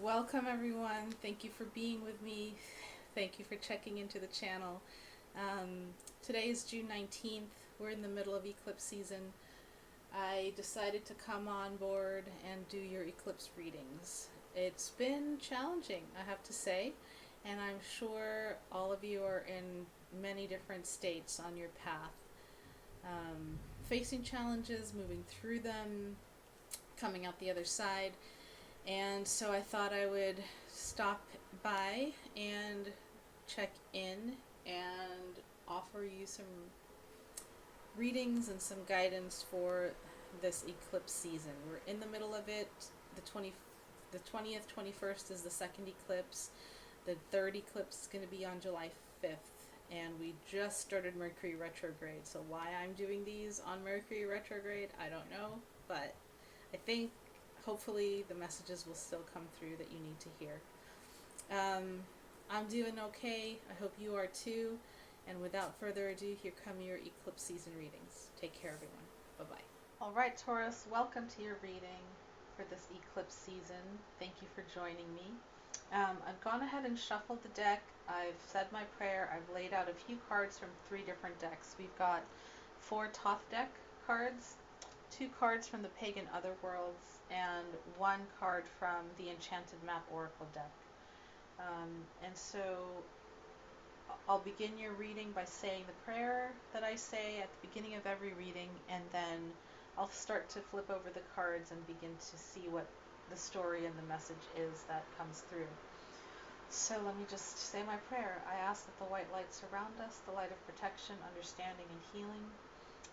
Welcome everyone. Thank you for being with me. Thank you for checking into the channel. Today is June 19th. We're in the middle of eclipse season. I decided to come on board and do your eclipse readings. It's been challenging, I have to say, and I'm sure all of you are in many different states on your path. Facing challenges, moving through them, coming out the other side. And so I thought I would stop by and check in and offer you some readings and some guidance for this eclipse season. We're in the middle of it. The 20th, 21st is the second eclipse. The third eclipse is going to be on July 5th. And we just started Mercury retrograde. So why I'm doing these on Mercury retrograde, I don't know. But I think hopefully the messages will still come through that you need to hear. I'm doing okay. I hope you are too. And without further ado, here come your eclipse season readings. Take care, everyone. Bye-bye. All right, Taurus, welcome to your reading for this eclipse season. Thank you for joining me. I've gone ahead and shuffled the deck. I've said my prayer. I've laid out a few cards from 3 different decks. We've got 4 Thoth deck cards, 2 cards from the Pagan Otherworlds, and 1 card from the Enchanted Map Oracle deck. And so I'll begin your reading by saying the prayer that I say at the beginning of every reading, and then I'll start to flip over the cards and begin to see what the story and the message is that comes through. So let me just say my prayer. I ask that the white light surround us, the light of protection, understanding, and healing.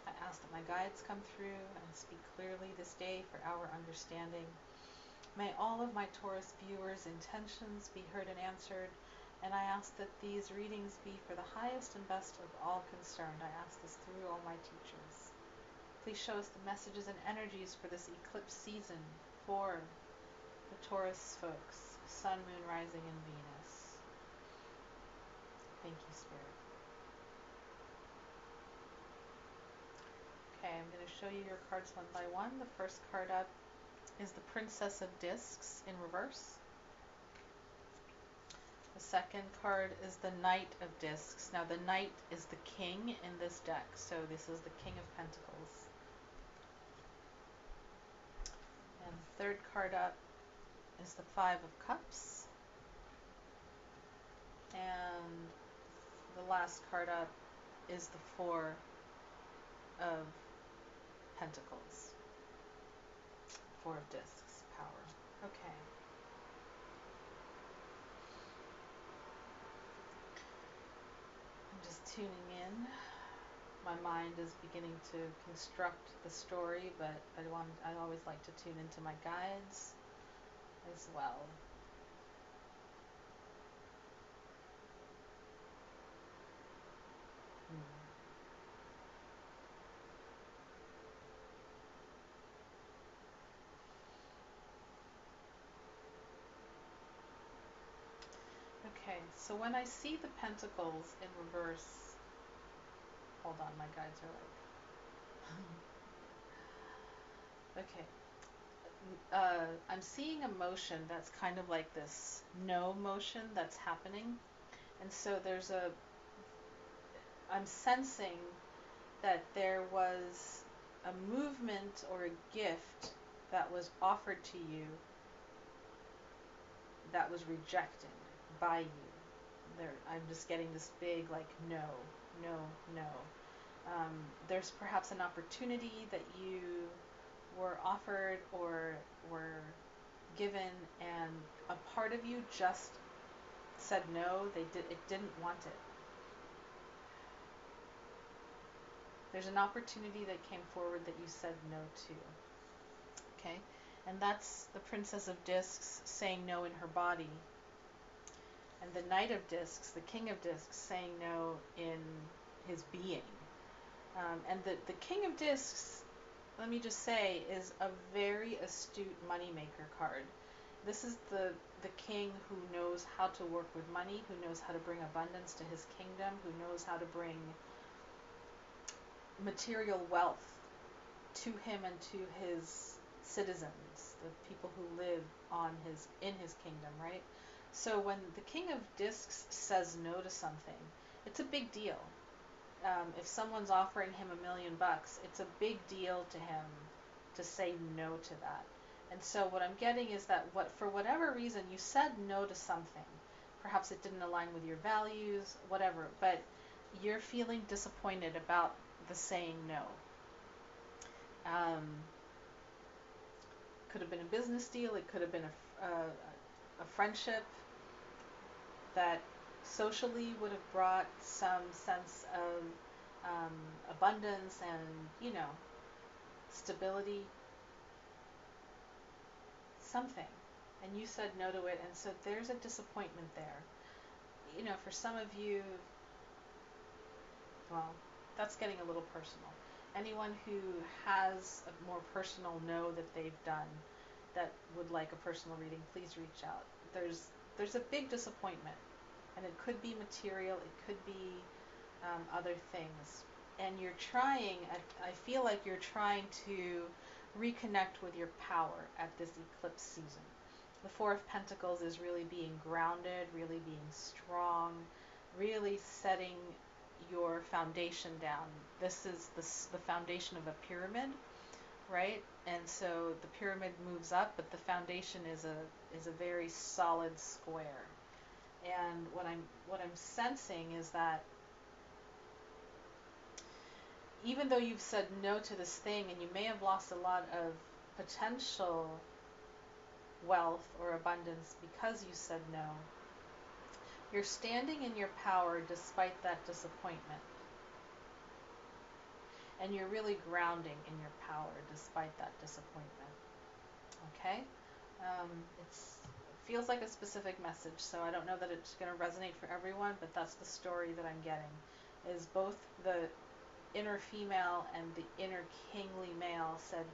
I ask that my guides come through and speak clearly this day for our understanding. May all of my Taurus viewers' intentions be heard and answered, and I ask that these readings be for the highest and best of all concerned. I ask this through all my teachers. Please show us the messages and energies for this eclipse season for the Taurus folks, Sun, Moon, Rising, and Venus. Thank you, Spirit. Okay, I'm going to show you your cards one by one. The first card up is the Princess of Discs in reverse. The second card is the Knight of Discs. Now the Knight is the King in this deck, so this is the King of Pentacles. And the third card up is the Five of Cups. And the last card up is the Four of Pentacles. 4 of Discs, power. Okay. I'm just tuning in. My mind is beginning to construct the story, but I always like to tune into my guides as well. Okay, so when I see the pentacles in reverse, hold on, my guides are like, okay. I'm seeing a motion that's kind of like this no motion that's happening. And so I'm sensing that there was a movement or a gift that was offered to you that was rejected by you. I'm just getting this big like no, no, no. There's perhaps an opportunity that you were offered or were given, and a part of you just said no. It didn't want it. There's an opportunity that came forward that you said no to. Okay, and that's the Princess of Discs saying no in her body, and the Knight of Discs, the King of Discs, saying no in his being. And the King of Discs, let me just say, is a very astute moneymaker card. This is the king who knows how to work with money, who knows how to bring abundance to his kingdom, who knows how to bring material wealth to him and to his citizens, the people who live in his kingdom, right? So when the King of Discs says no to something, it's a big deal. If someone's offering him $1,000,000, it's a big deal to him to say no to that. And so what I'm getting is that for whatever reason you said no to something. Perhaps it didn't align with your values, whatever, but you're feeling disappointed about the saying no. Could have been a business deal, it could have been a friendship that socially would have brought some sense of abundance and, stability, something. And you said no to it, and so there's a disappointment there. For some of you, well, that's getting a little personal. Anyone who has a more personal no that they've done that would like a personal reading, please reach out. There's a big disappointment, and it could be material, it could be other things. And you're trying, I feel like you're trying to reconnect with your power at this eclipse season. The Four of Pentacles is really being grounded, really being strong, really setting your foundation down. This is the foundation of a pyramid, right? And so the pyramid moves up, but the foundation is a very solid square. And what I'm sensing is that even though you've said no to this thing, and you may have lost a lot of potential wealth or abundance because you said no, you're standing in your power despite that disappointment. And you're really grounding in your power despite that disappointment. Okay? It feels like a specific message, so I don't know that it's going to resonate for everyone, but that's the story that I'm getting, is both the inner female and the inner kingly male said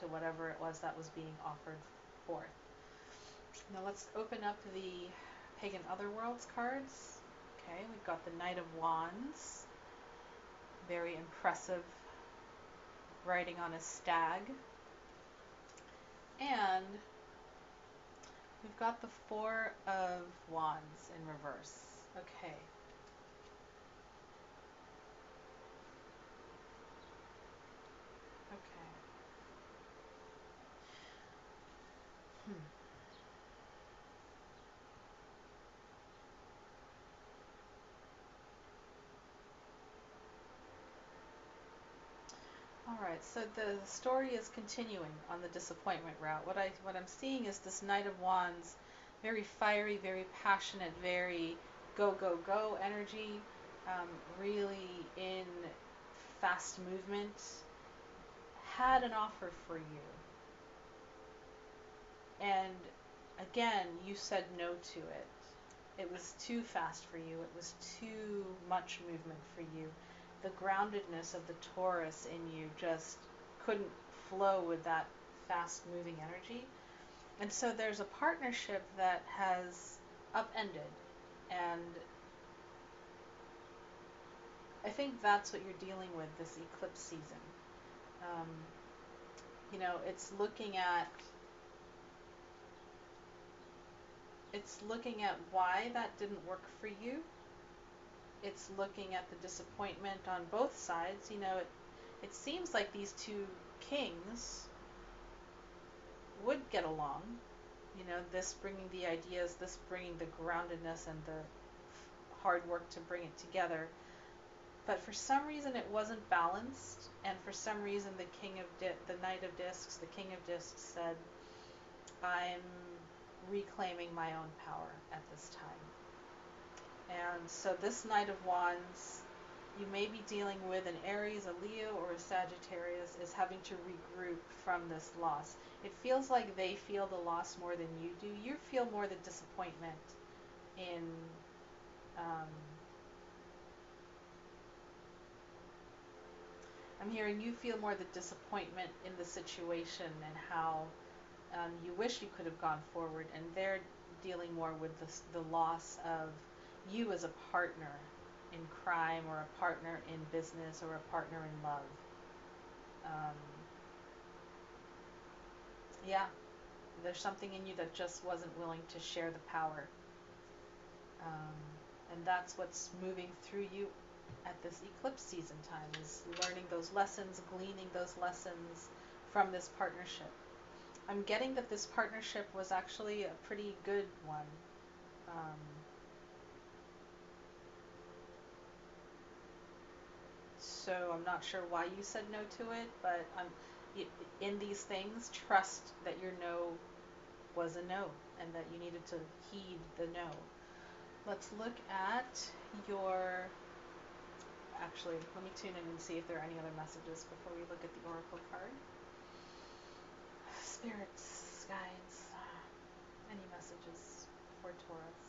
to whatever it was that was being offered forth. Now let's open up the Pagan Otherworlds cards. Okay, we've got the Knight of Wands. Very impressive riding on a stag. And we've got the Four of Wands in reverse. Okay. Okay. All right, so the story is continuing on the disappointment route. What I'm seeing is this Knight of Wands, very fiery, very passionate, very go go go energy, really in fast movement, had an offer for you, and again you said no to it. It was too fast for you. It was too much movement for you. The groundedness of the Taurus in you just couldn't flow with that fast moving energy. And so there's a partnership that has upended. And I think that's what you're dealing with this eclipse season. It's looking at why that didn't work for you. It's looking at the disappointment on both sides. It seems like these two kings would get along. This bringing the ideas, this bringing the groundedness and the hard work to bring it together. But for some reason it wasn't balanced, and for some reason the Knight of Discs, the King of Discs said, I'm reclaiming my own power at this time. And so this Knight of Wands, you may be dealing with an Aries, a Leo, or a Sagittarius, is having to regroup from this loss. It feels like they feel the loss more than you do. You feel more the disappointment in I'm hearing you feel more the disappointment in the situation and how you wish you could have gone forward, and they're dealing more with the loss of you as a partner in crime, or a partner in business, or a partner in love. Yeah, there's something in you that just wasn't willing to share the power. Um, and that's what's moving through you at this eclipse season time, is learning those lessons, gleaning those lessons from this partnership. I'm getting that this partnership was actually a pretty good one. Um, so I'm not sure why you said no to it, but in these things, trust that your no was a no and that you needed to heed the no. Let's look at your. Actually, let me tune in and see if there are any other messages before we look at the oracle card. Spirits, guides, any messages for Taurus?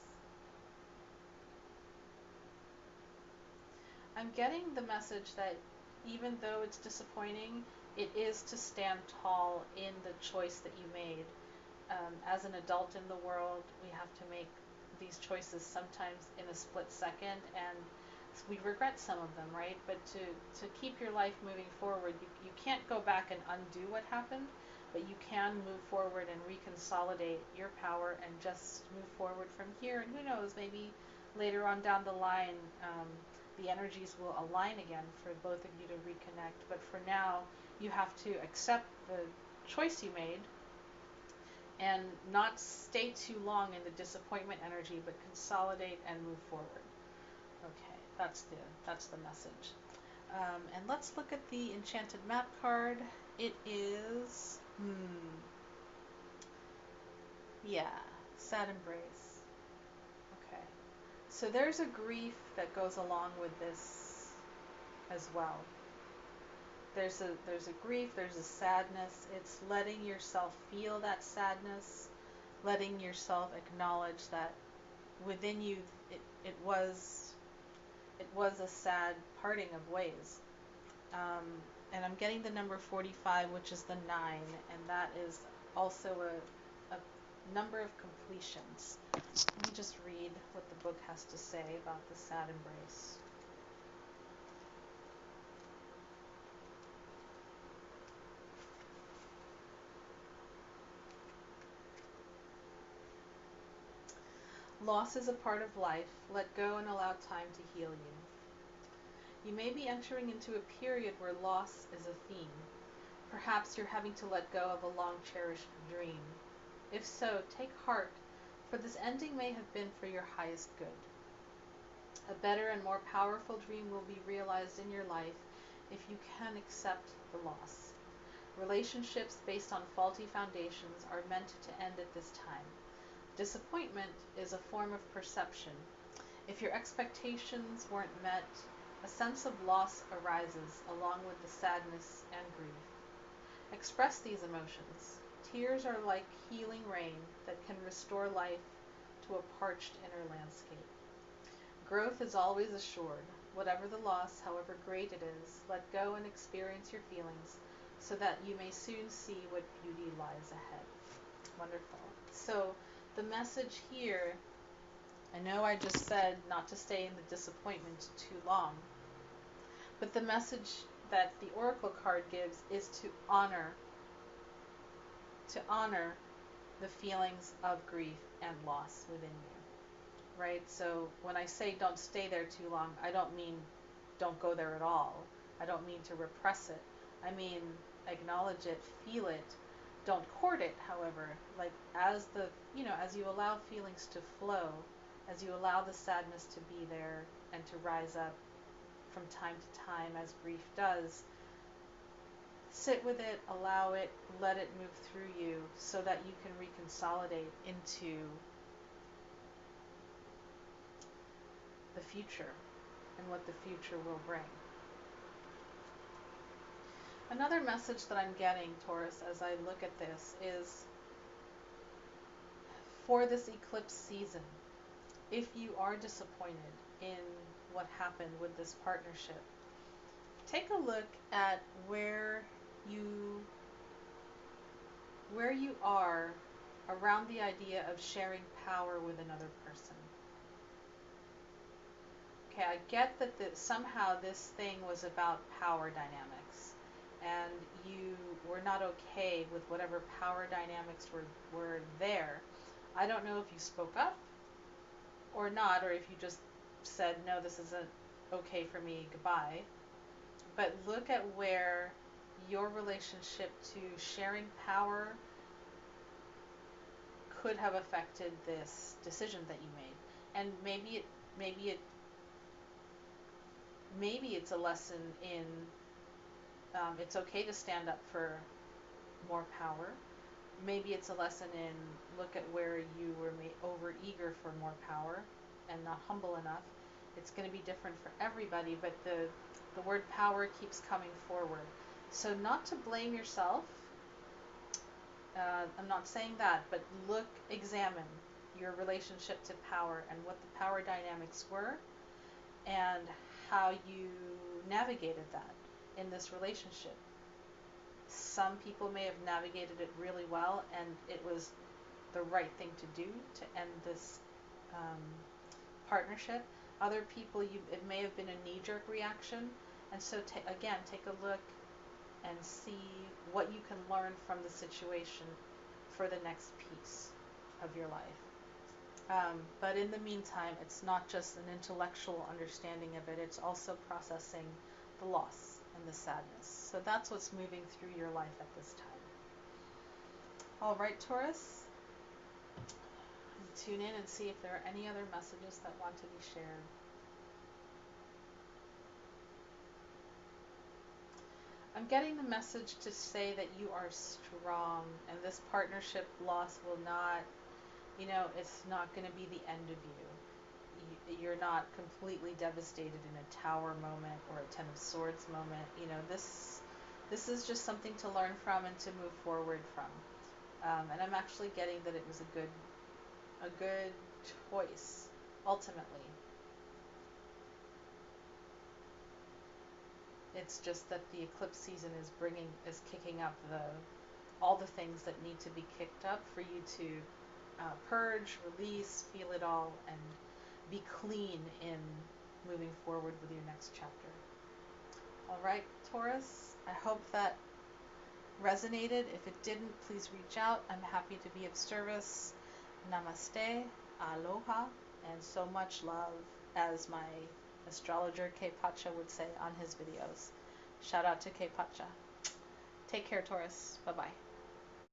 I'm getting the message that even though it's disappointing, it is to stand tall in the choice that you made. As an adult in the world, we have to make these choices sometimes in a split second, and we regret some of them, right? But to keep your life moving forward, you can't go back and undo what happened, but you can move forward and reconsolidate your power and just move forward from here. And who knows, maybe later on down the line, the energies will align again for both of you to reconnect. But for now, you have to accept the choice you made and not stay too long in the disappointment energy, but consolidate and move forward. Okay, that's the message. And let's look at the enchanted map card. It is yeah, sad embrace. Okay, so there's a grief that goes along with this as well. There's a grief, there's a sadness. It's letting yourself feel that sadness, letting yourself acknowledge that within you it was a sad parting of ways. Um, and I'm getting the number 45, which is the 9, and that is also a number of completions. Let me just read what the book has to say about the sad embrace. Loss is a part of life. Let go and allow time to heal you. You may be entering into a period where loss is a theme. Perhaps you're having to let go of a long cherished dream. If so, take heart, for this ending may have been for your highest good. A better and more powerful dream will be realized in your life if you can accept the loss. Relationships based on faulty foundations are meant to end at this time. Disappointment is a form of perception. If your expectations weren't met, a sense of loss arises along with the sadness and grief. Express these emotions. Tears are like healing rain that can restore life to a parched inner landscape. Growth is always assured. Whatever the loss, however great it is, let go and experience your feelings so that you may soon see what beauty lies ahead. Wonderful. So the message here, I know I just said not to stay in the disappointment too long, but the message that the oracle card gives is to honor the feelings of grief and loss within you, right? So when I say don't stay there too long, I don't mean don't go there at all. I don't mean to repress it. I mean acknowledge it, feel it. Don't court it, however. Like as you allow feelings to flow, as you allow the sadness to be there and to rise up from time to time as grief does, sit with it, allow it, let it move through you so that you can reconsolidate into the future and what the future will bring. Another message that I'm getting, Taurus, as I look at this is for this eclipse season, if you are disappointed in what happened with this partnership, take a look at where you are around the idea of sharing power with another person. Okay, I get that somehow this thing was about power dynamics, and you were not okay with whatever power dynamics were there. I don't know if you spoke up or not, or if you just said, no, this isn't okay for me, goodbye. But look at where your relationship to sharing power could have affected this decision that you made. And maybe it maybe it's a lesson in it's okay to stand up for more power. Maybe it's a lesson in look at where you were over eager for more power and not humble enough. It's going to be different for everybody, but the word power keeps coming forward. So not to blame yourself. I'm not saying that, but examine your relationship to power and what the power dynamics were and how you navigated that in this relationship. Some people may have navigated it really well and it was the right thing to do to end this um, partnership. Other people, it may have been a knee-jerk reaction, and so again, take a look and see what you can learn from the situation for the next piece of your life. But in the meantime, it's not just an intellectual understanding of it, it's also processing the loss and the sadness. So that's what's moving through your life at this time. All right, Taurus, tune in and see if there are any other messages that want to be shared. I'm getting the message to say that you are strong and this partnership loss will not, it's not going to be the end of you. You're not completely devastated in a Tower moment or a Ten of Swords moment. This is just something to learn from and to move forward from. And I'm actually getting that it was a good choice ultimately. It's just that the eclipse season is kicking up all the things that need to be kicked up for you to purge, release, feel it all, and be clean in moving forward with your next chapter. All right, Taurus, I hope that resonated. If it didn't, please reach out. I'm happy to be of service. Namaste, aloha, and so much love, as my astrologer K Pacha would say on his videos. Shout out to K Pacha. Take care, Taurus. Bye-bye.